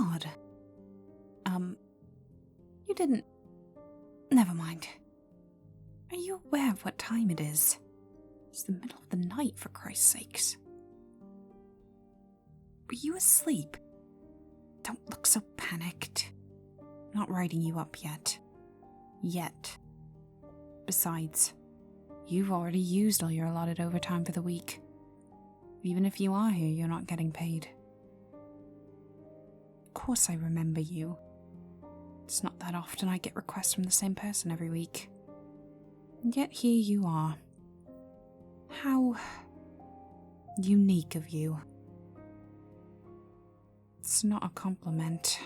odd. You didn't... Never mind. Are you aware of what time it is? It's the middle of the night, for Christ's sakes. Were you asleep? Don't look so panicked. Not writing you up yet. Yet. Besides, you've already used all your allotted overtime for the week. Even if you are here, you're not getting paid. Of course I remember you. It's not that often I get requests from the same person every week. And yet here you are. How unique of you. It's not a compliment.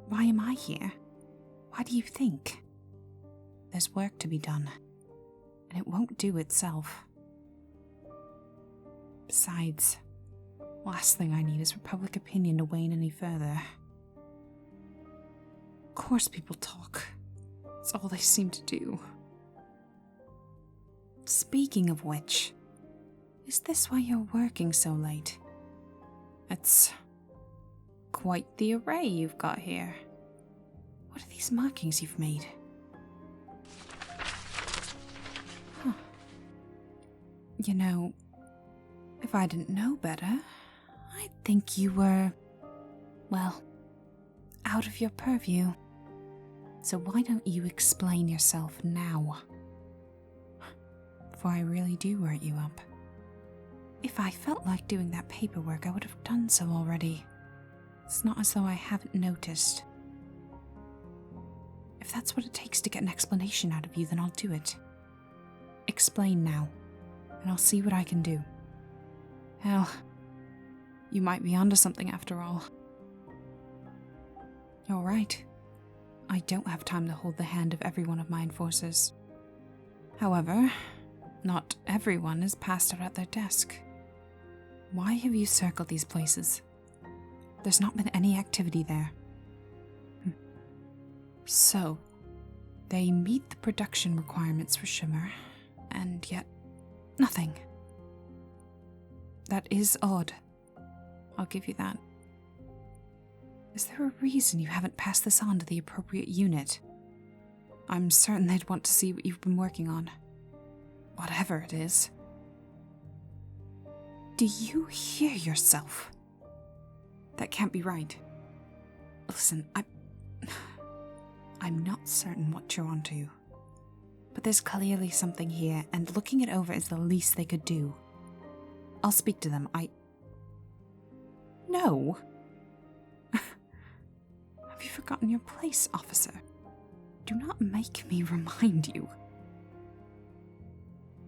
Why am I here? Why do you think? There's work to be done, and it won't do itself. Besides, last thing I need is public opinion to wane any further. Of course people talk. It's all they seem to do. Speaking of which, is this why you're working so late? It's quite the array you've got here. What are these markings you've made? Huh. You know, if I didn't know better, I'd think you were, well, out of your purview. So why don't you explain yourself now? Before I really do write you up. If I felt like doing that paperwork, I would have done so already. It's not as though I haven't noticed. If that's what it takes to get an explanation out of you, then I'll do it. Explain now, and I'll see what I can do. Hell, you might be onto something after all. You're right. I don't have time to hold the hand of every one of my enforcers. However, not everyone is passed out at their desk. Why have you circled these places? There's not been any activity there. So, they meet the production requirements for Shimmer, and yet nothing. That is odd. I'll give you that. Is there a reason you haven't passed this on to the appropriate unit? I'm certain they'd want to see what you've been working on. Whatever it is. Do you hear yourself? That can't be right. Listen, I'm not certain what you're onto. But there's clearly something here, and looking it over is the least they could do. I'll speak to them. No. Have you forgotten your place, officer? Do not make me remind you.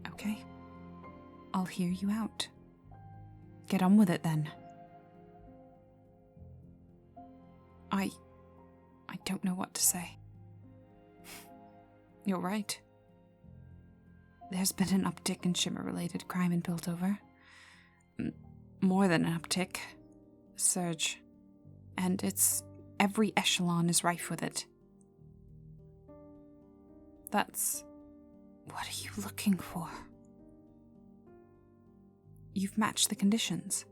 Okay. I'll hear you out. Get on with it then. I don't know what to say. You're right. There's been an uptick in Shimmer-related crime in Piltover. More than an uptick. A surge. And every echelon is rife with it. That's... What are you looking for? You've matched the conditions.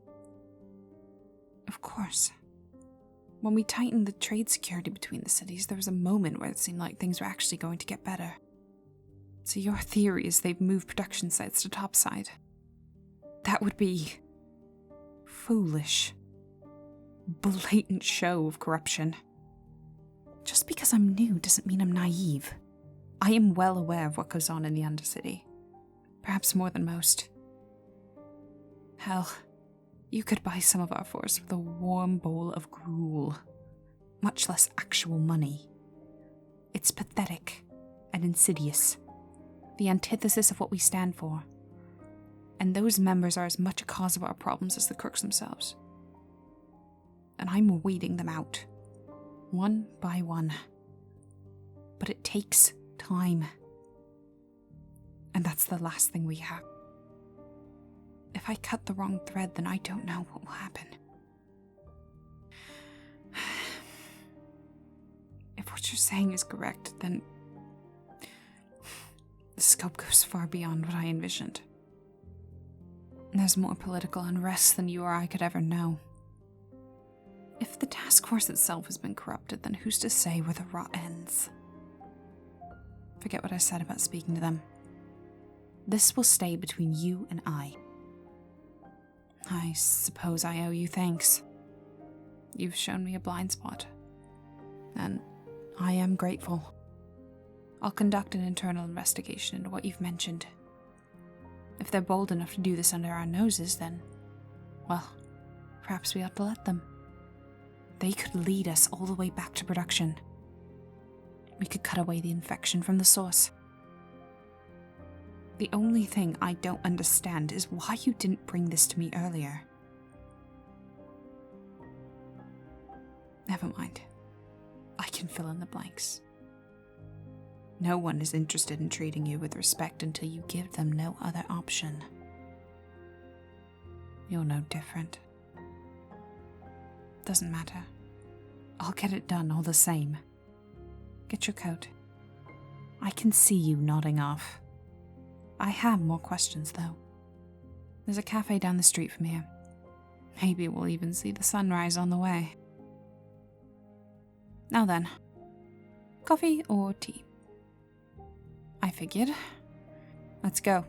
Of course. When we tightened the trade security between the cities, there was a moment where it seemed like things were actually going to get better. So your theory is they've moved production sites to topside. That would be... foolish. Blatant show of corruption. Just because I'm new doesn't mean I'm naive. I am well aware of what goes on in the Undercity. Perhaps more than most. Hell, you could buy some of our force with a warm bowl of gruel, much less actual money. It's pathetic and insidious, the antithesis of what we stand for. And those members are as much a cause of our problems as the crooks themselves. And I'm weeding them out, one by one. But it takes time. And that's the last thing we have. If I cut the wrong thread, then I don't know what will happen. If what you're saying is correct, then the scope goes far beyond what I envisioned. There's more political unrest than you or I could ever know. If the task force itself has been corrupted, then who's to say where the rot ends? Forget what I said about speaking to them. This will stay between you and I. I suppose I owe you thanks. You've shown me a blind spot, and I am grateful. I'll conduct an internal investigation into what you've mentioned. If they're bold enough to do this under our noses, then, well, perhaps we ought to let them. They could lead us all the way back to production. We could cut away the infection from the source. The only thing I don't understand is why you didn't bring this to me earlier. Never mind. I can fill in the blanks. No one is interested in treating you with respect until you give them no other option. You're no different. Doesn't matter. I'll get it done all the same. Get your coat. I can see you nodding off. I have more questions, though. There's a cafe down the street from here. Maybe we'll even see the sunrise on the way. Now then, coffee or tea? I figured. Let's go.